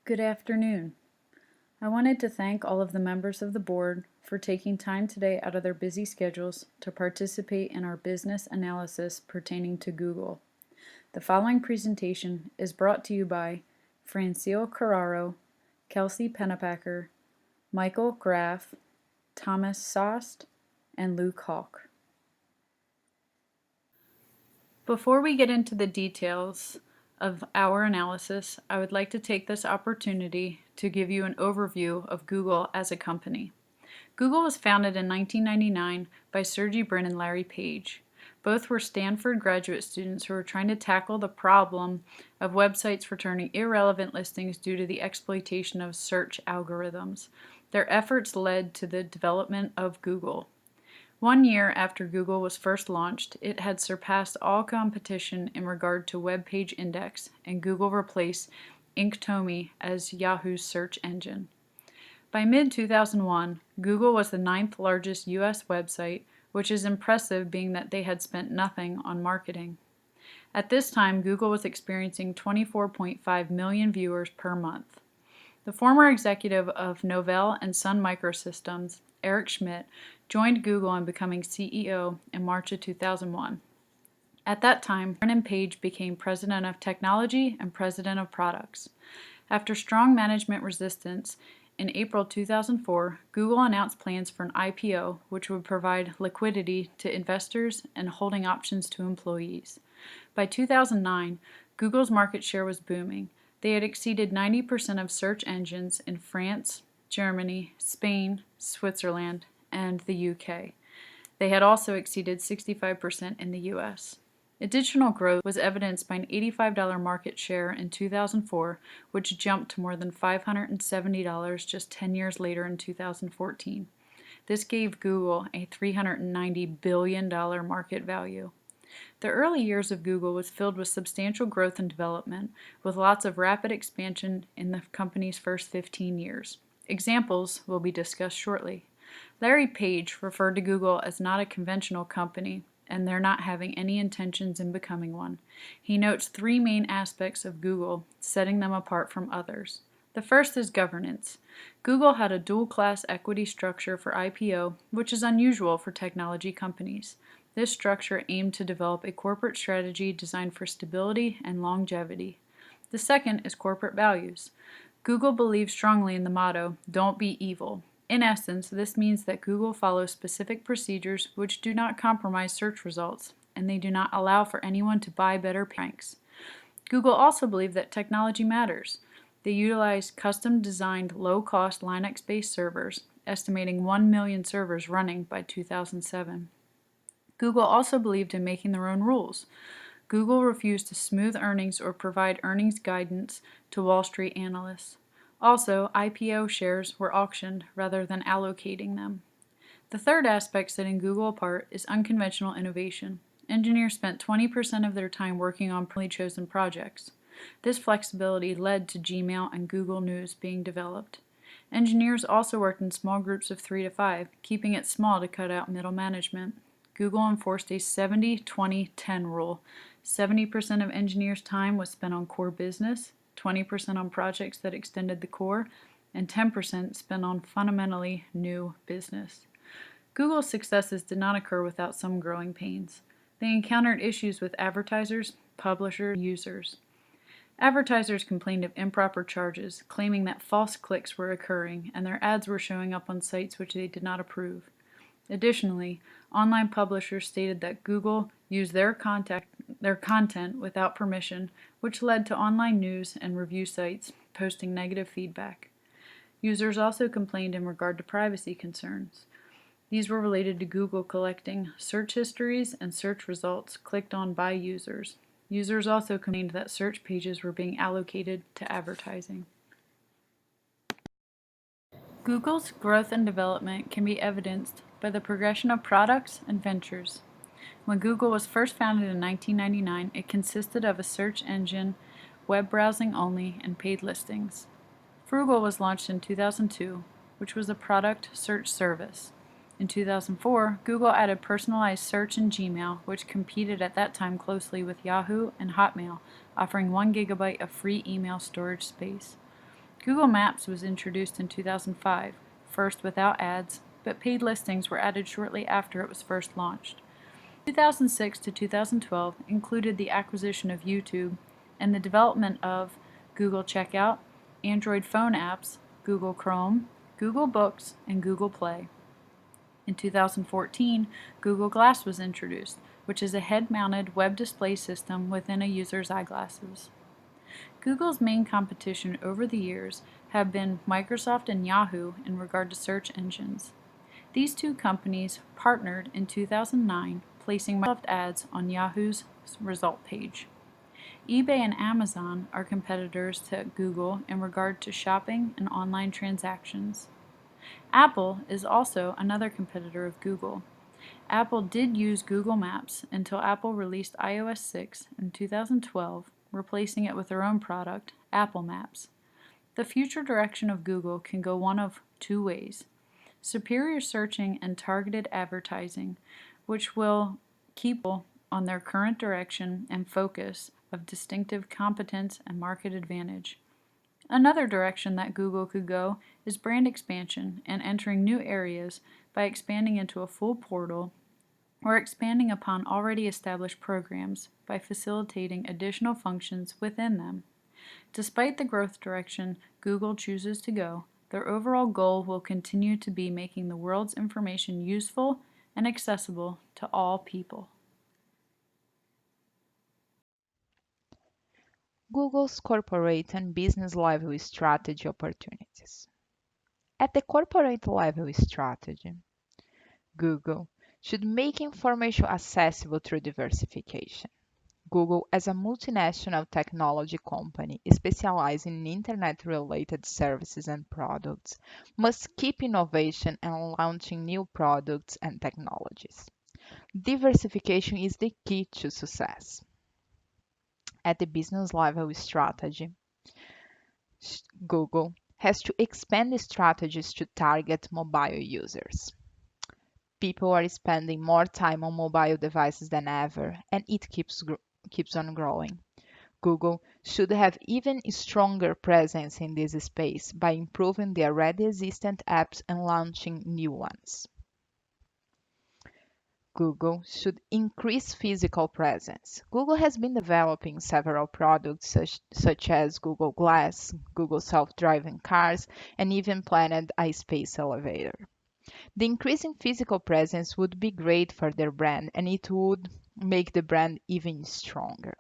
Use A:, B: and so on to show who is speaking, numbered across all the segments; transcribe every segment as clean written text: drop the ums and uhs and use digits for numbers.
A: Good afternoon. I wanted to thank all of the members of the board for taking time today out of their busy schedules to participate in our business analysis pertaining to Google. The following presentation is brought to you by Franciele Carraro, Kelsi Pannepacker, Michael Graeff, Thomas Sost, and Luke Hawk. Before we get into the details of our analysis, I would like to take this opportunity to give you an overview of Google as a company. Google was founded in 1999 by Sergey Brin and Larry Page. Both were Stanford graduate students who were trying to tackle the problem of websites returning irrelevant listings due to the exploitation of search algorithms. Their efforts led to the development of Google. 1 year after Google was first launched, it had surpassed all competition in regard to web page index, and Google replaced Inktomi as Yahoo's search engine. By mid-2001, Google was the 9th largest U.S. website, which is impressive being that they had spent nothing on marketing. At this time, Google was experiencing 24.5 million viewers per month. The former executive of Novell and Sun Microsystems, Eric Schmidt, joined Google in becoming CEO in March of 2001. At that time, Brin and Page became President of Technology and President of Products. After strong management resistance, in April 2004, Google announced plans for an IPO, which would provide liquidity to investors and holding options to employees. By 2009, Google's market share was booming. They had exceeded 90% of search engines in France, Germany, Spain, Switzerland, and the UK. They had also exceeded 65% in the US. Additional growth was evidenced by an $85 market share in 2004, which jumped to more than $570 just 10 years later in 2014. This gave Google a $390 billion market value. The early years of Google was filled with substantial growth and development, with lots of rapid expansion in the company's first 15 years. Examples will be discussed shortly. Larry Page referred to Google as not a conventional company, and they're not having any intentions in becoming one. He notes 3 main aspects of Google, setting them apart from others. The first is governance. Google had a dual-class equity structure for IPO, which is unusual for technology companies. This structure aimed to develop a corporate strategy designed for stability and longevity. The second is corporate values. Google believes strongly in the motto, "Don't be evil." In essence, this means that Google follows specific procedures which do not compromise search results, and they do not allow for anyone to buy better ranks. Google also believes that technology matters. They utilize custom-designed, low-cost Linux-based servers, estimating 1 million servers running by 2007. Google also believed in making their own rules. Google refused to smooth earnings or provide earnings guidance to Wall Street analysts. Also, IPO shares were auctioned rather than allocating them. The third aspect setting Google apart is unconventional innovation. Engineers spent 20% of their time working on pre-chosen projects. This flexibility led to Gmail and Google News being developed. Engineers also worked in small groups of 3 to 5, keeping it small to cut out middle management. Google enforced a 70-20-10 rule. 70% of engineers' time was spent on core business, 20% on projects that extended the core, and 10% spent on fundamentally new business. Google's successes did not occur without some growing pains. They encountered issues with advertisers, publishers, and users. Advertisers complained of improper charges, claiming that false clicks were occurring and their ads were showing up on sites which they did not approve. Additionally, online publishers stated that Google used their content without permission, which led to online news and review sites posting negative feedback. Users also complained in regard to privacy concerns. These were related to Google collecting search histories and search results clicked on by users. Users also complained that search pages were being allocated to advertising. Google's growth and development can be evidenced by the progression of products and ventures. When Google was first founded in 1999, it consisted of a search engine, web browsing only, and paid listings. Frugal was launched in 2002, which was a product search service. In 2004, Google added personalized search in Gmail, which competed at that time closely with Yahoo and Hotmail, offering 1 GB of free email storage space. Google Maps was introduced in 2005, first without ads, but paid listings were added shortly after it was first launched. 2006 to 2012 included the acquisition of YouTube and the development of Google Checkout, Android phone apps, Google Chrome, Google Books, and Google Play. In 2014, Google Glass was introduced, which is a head-mounted web display system within a user's eyeglasses. Google's main competition over the years have been Microsoft and Yahoo in regard to search engines. These two companies partnered in 2009, placing Microsoft ads on Yahoo's result page. eBay and Amazon are competitors to Google in regard to shopping and online transactions. Apple is also another competitor of Google. Apple did use Google Maps until Apple released iOS 6 in 2012, replacing it with their own product, Apple Maps. The future direction of Google can go one of two ways: superior searching and targeted advertising, which will keep people on their current direction and focus of distinctive competence and market advantage. Another direction that Google could go is brand expansion and entering new areas by expanding into a full portal or expanding upon already established programs by facilitating additional functions within them. Despite the growth direction Google chooses to go, their overall goal will continue to be making the world's information useful and accessible to all people.
B: Google's corporate and business level strategy opportunities. At the corporate level strategy, Google should make information accessible through diversification. Google, as a multinational technology company specializing in internet-related services and products, must keep innovation and launching new products and technologies. Diversification is the key to success. At the business level strategy, Google has to expand strategies to target mobile users. People are spending more time on mobile devices than ever, and it keeps on growing. Google should have even stronger presence in this space by improving the already existent apps and launching new ones. Google should increase physical presence. Google has been developing several products such as Google Glass, Google self-driving cars, and even planned a space elevator. The increase in physical presence would be great for their brand, and it would make the brand even stronger.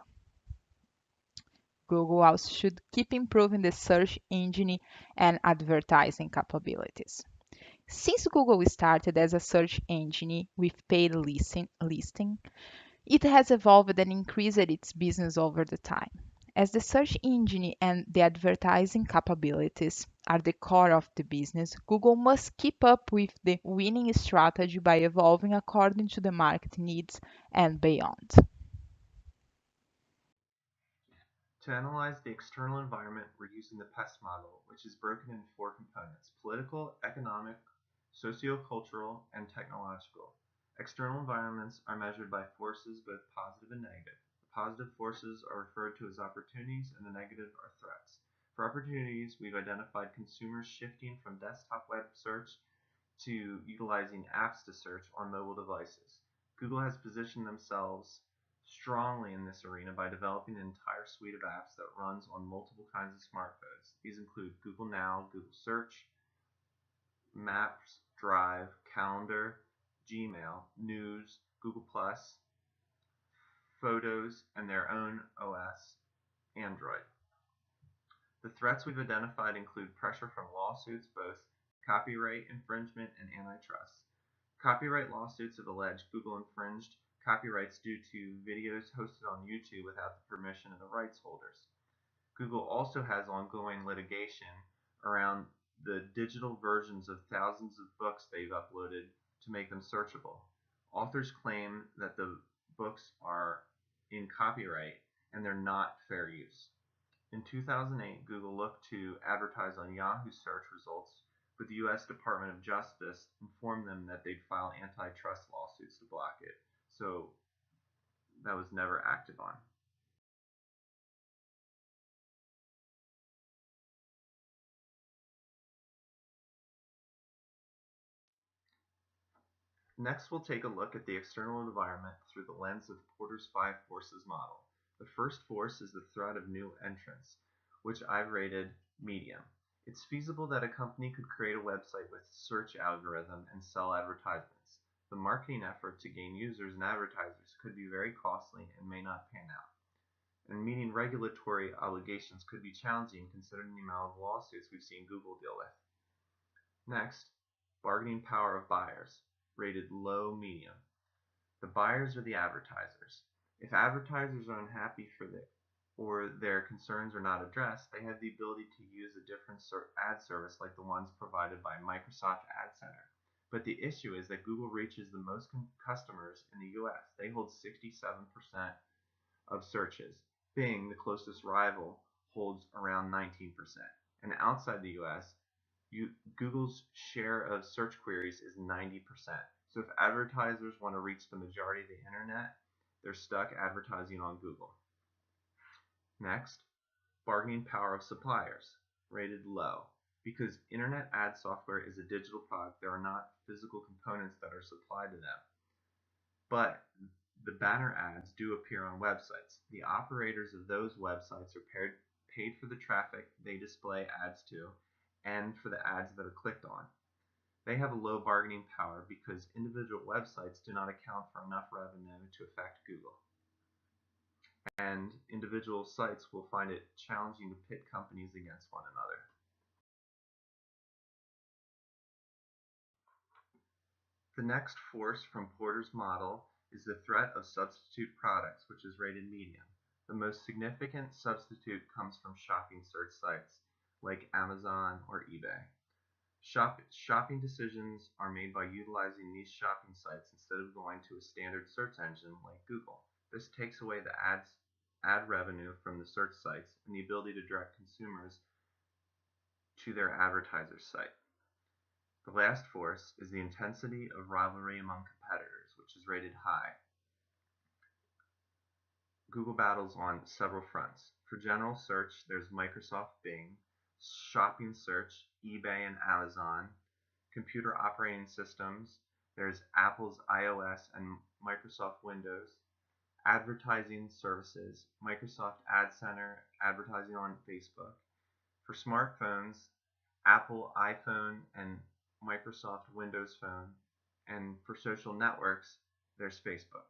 B: Google also should keep improving the search engine and advertising capabilities. Since Google started as a search engine with paid listing, it has evolved and increased its business over the time. As the search engine and the advertising capabilities are the core of the business, Google must keep up with the winning strategy by evolving according to the market needs and beyond.
C: To analyze the external environment, we're using the PEST model, which is broken into four components: political, economic, sociocultural, and technological. External environments are measured by forces both positive and negative. The positive forces are referred to as opportunities, and the negative are threats. For opportunities, we've identified consumers shifting from desktop web search to utilizing apps to search on mobile devices. Google has positioned themselves strongly in this arena by developing an entire suite of apps that runs on multiple kinds of smartphones. These include Google Now, Google Search, Maps, Drive, Calendar, Gmail, News, Google Plus, Photos, and their own OS, Android. The threats we've identified include pressure from lawsuits, both copyright infringement and antitrust. Copyright lawsuits have alleged Google infringed copyrights due to videos hosted on YouTube without the permission of the rights holders. Google also has ongoing litigation around the digital versions of thousands of books they've uploaded to make them searchable. Authors claim that the books are in copyright and they're not fair use. In 2008, Google looked to advertise on Yahoo search results, but the U.S. Department of Justice informed them that they'd file antitrust lawsuits to block it, so that was never acted on. Next, we'll take a look at the external environment through the lens of Porter's 5 forces model. The first force is the threat of new entrants, which I've rated medium. It's feasible that a company could create a website with search algorithm and sell advertisements. The marketing effort to gain users and advertisers could be very costly and may not pan out. And meeting regulatory obligations could be challenging considering the amount of lawsuits we've seen Google deal with. Next, bargaining power of buyers, rated low medium. The buyers are the advertisers. If advertisers are unhappy or their concerns are not addressed, they have the ability to use a different ad service like the ones provided by Microsoft Ad Center. But the issue is that Google reaches the most customers in the US. They hold 67% of searches. Bing, the closest rival, holds around 19%. And outside the US, Google's share of search queries is 90%. So if advertisers want to reach the majority of the internet, they're stuck advertising on Google. Next, bargaining power of suppliers, rated low. Because internet ad software is a digital product, there are not physical components that are supplied to them. But the banner ads do appear on websites. The operators of those websites are paid for the traffic they display ads to and for the ads that are clicked on. They have a low bargaining power because individual websites do not account for enough revenue to affect Google. And individual sites will find it challenging to pit companies against one another. The next force from Porter's model is the threat of substitute products, which is rated medium. The most significant substitute comes from shopping search sites like Amazon or eBay. Shopping decisions are made by utilizing these shopping sites instead of going to a standard search engine like Google. This takes away the ad revenue from the search sites and the ability to direct consumers to their advertiser's site. The last force is the intensity of rivalry among competitors, which is rated high. Google battles on several fronts. For general search, there's Microsoft Bing, shopping search, eBay and Amazon, computer operating systems, there's Apple's iOS and Microsoft Windows, advertising services, Microsoft Ad Center, advertising on Facebook. For smartphones, Apple iPhone and Microsoft Windows Phone, and for social networks, there's Facebook.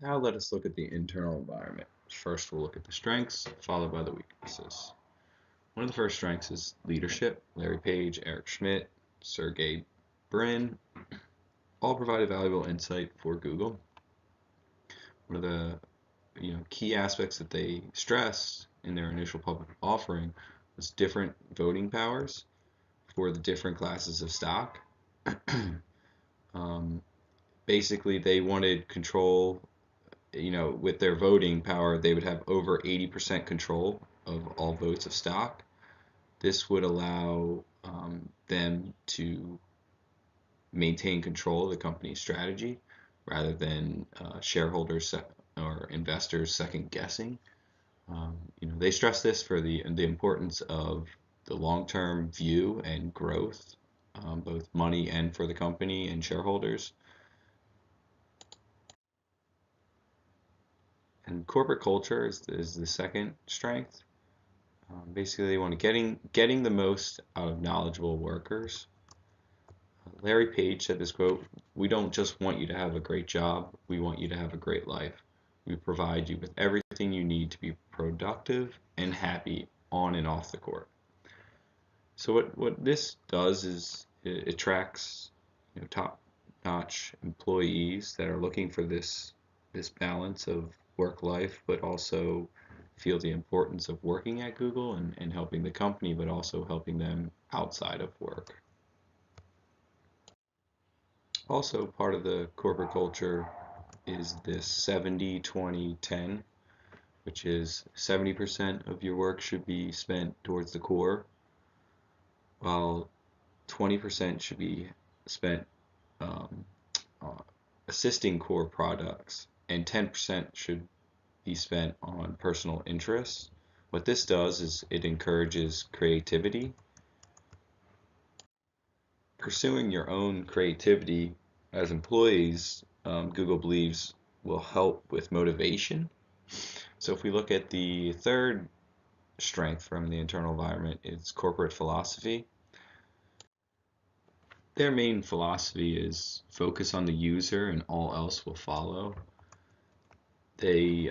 D: Now let us look at the internal environment. First, we'll look at the strengths, followed by the weaknesses. One of the first strengths is leadership. Larry Page, Eric Schmidt, Sergey Brin all provided valuable insight for Google. One of the key aspects that they stressed in their initial public offering was different voting powers for the different classes of stock. Basically, they wanted control. With their voting power, they would have over 80% control of all votes of stock. This would allow them to maintain control of the company's strategy rather than shareholders or investors second guessing. They stress this for the importance of the long-term view and growth, both money and for the company and shareholders. And corporate culture is the second strength. Basically, they want to getting the most out of knowledgeable workers. Larry Page said this quote, "We don't just want you to have a great job, we want you to have a great life. We provide you with everything you need to be productive and happy on and off the court." So what this does is it attracts top-notch employees that are looking for this balance of work life, but also feel the importance of working at Google and helping the company, but also helping them outside of work. Also, part of the corporate culture is this 70-20-10, which is 70% of your work should be spent towards the core, while 20% should be spent assisting core products, and 10% should be spent on personal interests. What this does is it encourages creativity Pursuing your own creativity as employees, Google believes will help with motivation. So if we look at the third strength from the internal environment, it's corporate philosophy. Their main philosophy is focus on the user and all else will follow. They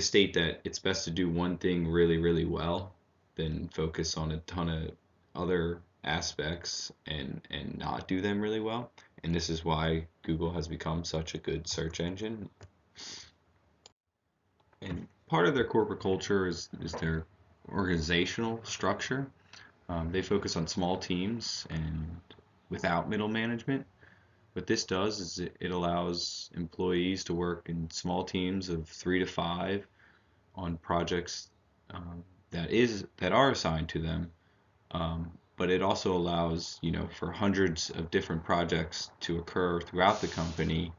D: state that it's best to do one thing really, really well than focus on a ton of other aspects and not do them really well. And this is why Google has become such a good search engine. And part of their corporate culture is their organizational structure. They focus on small teams and without middle management. What this does is it allows employees to work in small teams of 3 to 5 on projects that are assigned to them. But it also allows, for hundreds of different projects to occur throughout the company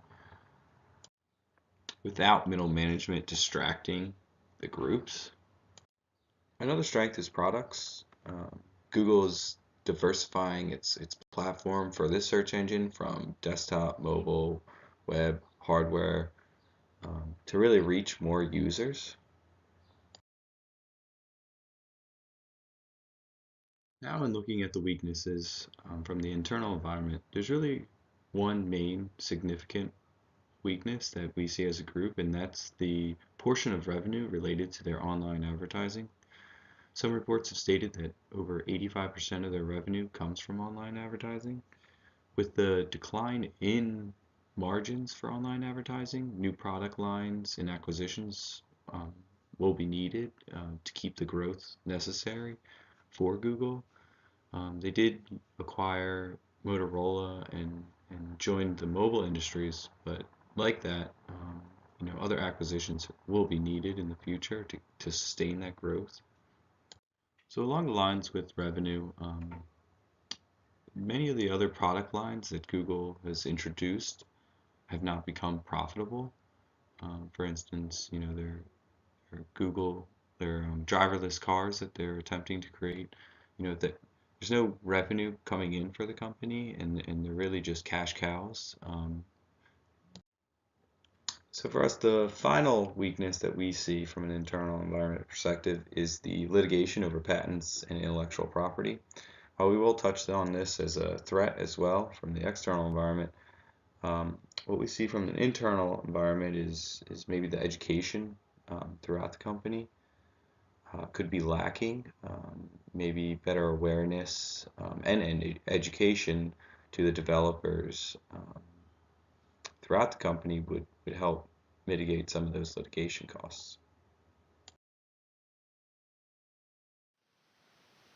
D: without middle management distracting the groups. Another strength is products. Google is diversifying its platform for this search engine from desktop, mobile, web, hardware, to really reach more users. Now, in looking at the weaknesses from the internal environment, there's really one main significant weakness that we see as a group, and that's the portion of revenue related to their online advertising. Some reports have stated that over 85% of their revenue comes from online advertising. With the decline in margins for online advertising, new product lines and acquisitions will be needed to keep the growth necessary for Google. They did acquire Motorola and joined the mobile industries, but like that, other acquisitions will be needed in the future to sustain that growth. So along the lines with revenue, many of the other product lines that Google has introduced have not become profitable. For instance, their driverless cars that they're attempting to create, that there's no revenue coming in for the company, and they're really just cash cows. So for us, the final weakness that we see from an internal environment perspective is the litigation over patents and intellectual property. We will touch on this as a threat as well from the external environment. What we see from an internal environment is maybe the education throughout the company could be lacking. Maybe better awareness and education to the developers throughout the company would help mitigate some of those litigation costs.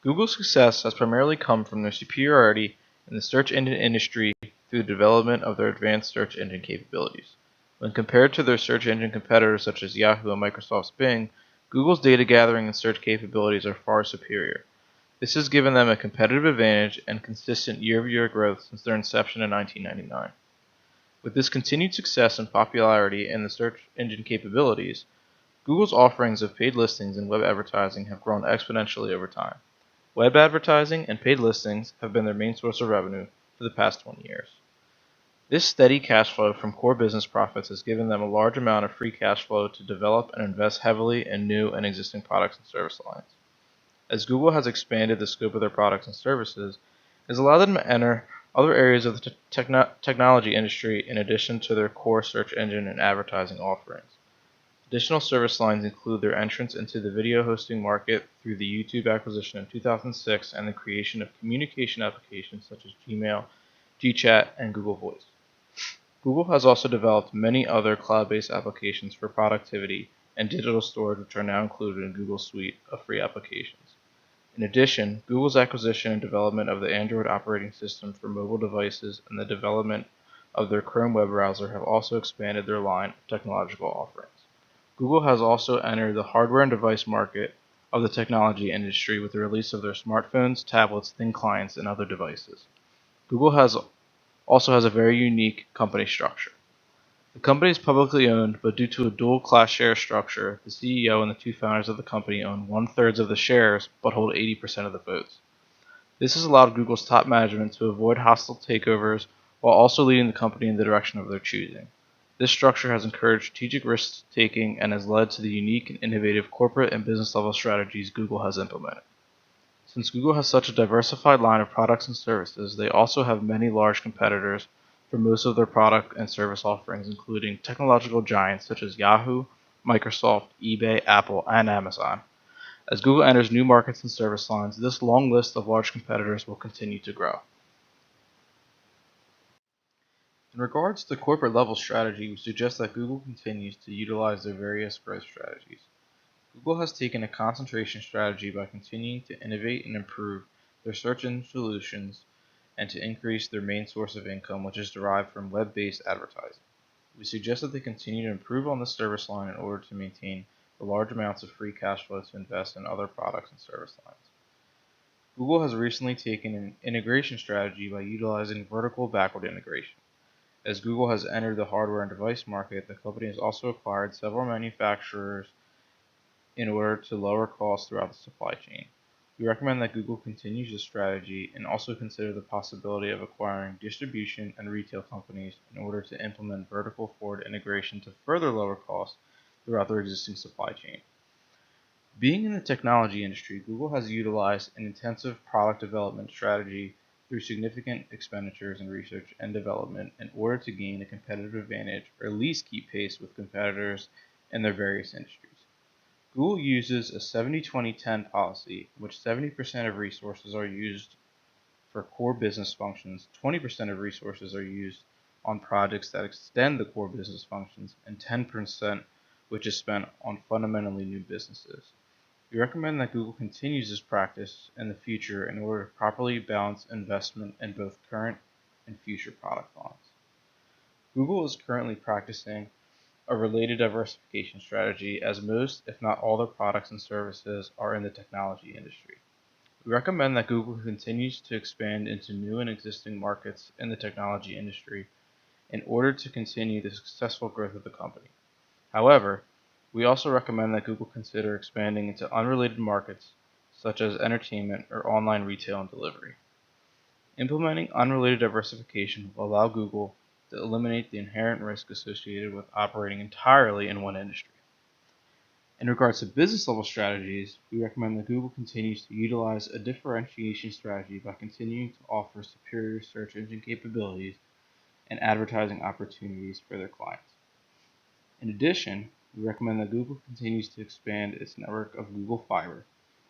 E: Google's success has primarily come from their superiority in the search engine industry through the development of their advanced search engine capabilities. When compared to their search engine competitors such as Yahoo and Microsoft's Bing, Google's data gathering and search capabilities are far superior. This has given them a competitive advantage and consistent year-over-year growth since their inception in 1999. With this continued success and popularity in the search engine capabilities, Google's offerings of paid listings and web advertising have grown exponentially over time. Web advertising and paid listings have been their main source of revenue for the past 20 years. This steady cash flow from core business profits has given them a large amount of free cash flow to develop and invest heavily in new and existing products and service lines. As Google has expanded the scope of their products and services, it has allowed them to enter other areas of the technology industry in addition to their core search engine and advertising offerings. Additional service lines include their entrance into the video hosting market through the YouTube acquisition in 2006 and the creation of communication applications such as Gmail, GChat, and Google Voice. Google has also developed many other cloud-based applications for productivity and digital storage, which are now included in Google's suite of free applications. In addition, Google's acquisition and development of the Android operating system for mobile devices and the development of their Chrome web browser have also expanded their line of technological offerings. Google has also entered the hardware and device market of the technology industry with the release of their smartphones, tablets, thin clients, and other devices. Google also has a very unique company structure. The company is publicly owned, but due to a dual class share structure, the CEO and the two founders of the company own 1/3 of the shares but hold 80% of the votes. This has allowed Google's top management to avoid hostile takeovers while also leading the company in the direction of their choosing. This structure has encouraged strategic risk-taking and has led to the unique and innovative corporate and business-level strategies Google has implemented. Since Google has such a diversified line of products and services, they also have many large competitors for most of their product and service offerings, including technological giants such as Yahoo, Microsoft, eBay, Apple, and Amazon. As Google enters new markets and service lines, this long list of large competitors will continue to grow. In regards to corporate level strategy, we suggest that Google continues to utilize their various growth strategies. Google has taken a concentration strategy by continuing to innovate and improve their search engine solutions and to increase their main source of income, which is derived from web-based advertising. We suggest that they continue to improve on this service line in order to maintain the large amounts of free cash flow to invest in other products and service lines. Google has recently taken an integration strategy by utilizing vertical backward integration. As Google has entered the hardware and device market, the company has also acquired several manufacturers in order to lower costs throughout the supply chain. We recommend that Google continues this strategy and also consider the possibility of acquiring distribution and retail companies in order to implement vertical forward integration to further lower costs throughout their existing supply chain. Being in the technology industry, Google has utilized an intensive product development strategy through significant expenditures in research and development in order to gain a competitive advantage or at least keep pace with competitors in their various industries. Google uses a 70-20-10 policy, in which 70% of resources are used for core business functions, 20% of resources are used on projects that extend the core business functions, and 10% which is spent on fundamentally new businesses. We recommend that Google continues this practice in the future in order to properly balance investment in both current and future product lines. Google is currently practicing a related diversification strategy, as most, if not all, their products and services are in the technology industry. We recommend that Google continues to expand into new and existing markets in the technology industry in order to continue the successful growth of the company. However, we also recommend that Google consider expanding into unrelated markets such as entertainment or online retail and delivery. Implementing unrelated diversification will allow Google to eliminate the inherent risk associated with operating entirely in one industry. In regards to business level strategies, we recommend that Google continues to utilize a differentiation strategy by continuing to offer superior search engine capabilities and advertising opportunities for their clients. In addition, we recommend that Google continues to expand its network of Google Fiber,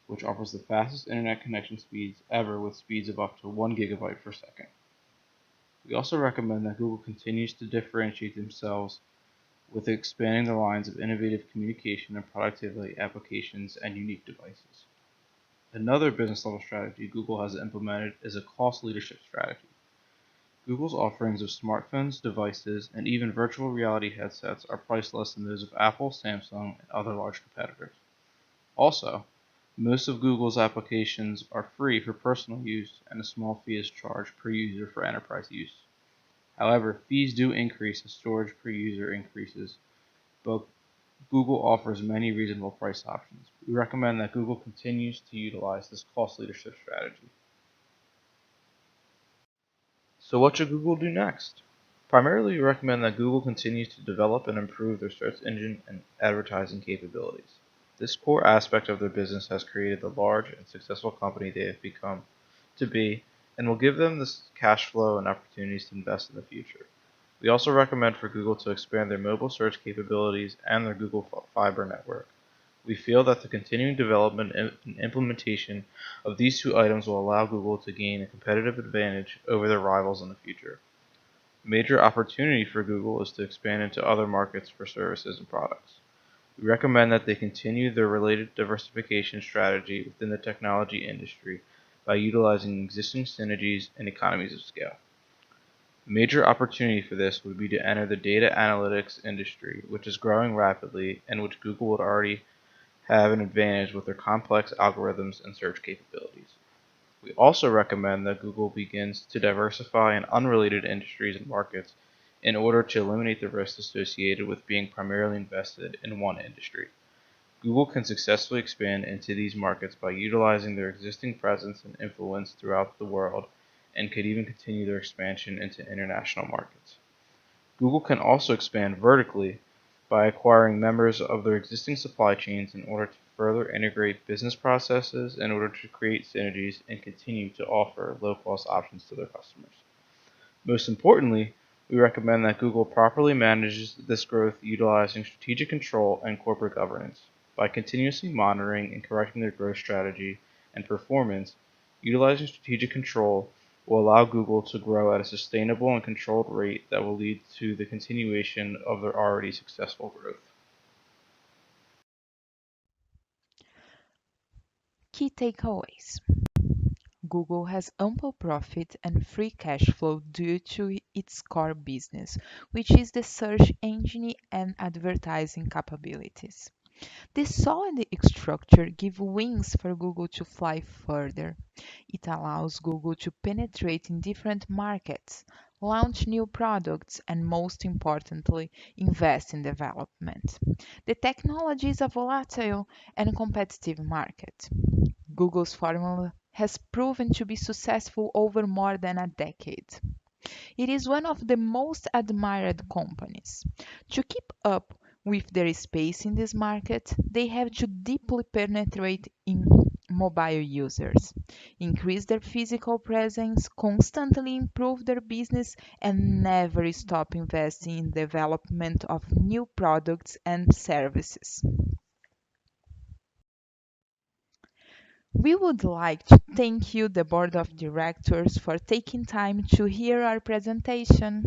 E: which offers the fastest internet connection speeds ever with speeds of up to 1 gigabyte per second. We also recommend that Google continues to differentiate themselves with expanding the lines of innovative communication and productivity applications and unique devices. Another business level strategy Google has implemented is a cost leadership strategy. Google's offerings of smartphones, devices, and even virtual reality headsets are priced less than those of Apple, Samsung, and other large competitors. Also, most of Google's applications are free for personal use, and a small fee is charged per user for enterprise use. However, fees do increase as storage per user increases, but Google offers many reasonable price options. We recommend that Google continues to utilize this cost leadership strategy. So what should Google do next? Primarily, we recommend that Google continues to develop and improve their search engine and advertising capabilities. This core aspect of their business has created the large and successful company they have become to be and will give them the cash flow and opportunities to invest in the future. We also recommend for Google to expand their mobile search capabilities and their Google Fiber network. We feel that the continuing development and implementation of these two items will allow Google to gain a competitive advantage over their rivals in the future. A major opportunity for Google is to expand into other markets for services and products. We recommend that they continue their related diversification strategy within the technology industry by utilizing existing synergies and economies of scale. A major opportunity for this would be to enter the data analytics industry, which is growing rapidly and which Google would already have an advantage with their complex algorithms and search capabilities. We also recommend that Google begins to diversify in unrelated industries and markets in order to eliminate the risks associated with being primarily invested in one industry. Google can successfully expand into these markets by utilizing their existing presence and influence throughout the world, and could even continue their expansion into international markets. Google can also expand vertically by acquiring members of their existing supply chains in order to further integrate business processes in order to create synergies and continue to offer low-cost options to their customers. Most importantly, we recommend that Google properly manages this growth utilizing strategic control and corporate governance. By continuously monitoring and correcting their growth strategy and performance, utilizing strategic control will allow Google to grow at a sustainable and controlled rate that will lead to the continuation of their already successful growth.
B: Key takeaways. Google has ample profit and free cash flow due to its core business, which is the search engine and advertising capabilities. This solid structure gives wings for Google to fly further. It allows Google to penetrate in different markets, launch new products, and most importantly, invest in development. The technology is a volatile and competitive market. Google's formula has proven to be successful over more than a decade. It is one of the most admired companies. To keep up with their space in this market, they have to deeply penetrate in mobile users, increase their physical presence, constantly improve their business, and never stop investing in development of new products and services. We would like to thank you, the Board of Directors, for taking time to hear our presentation.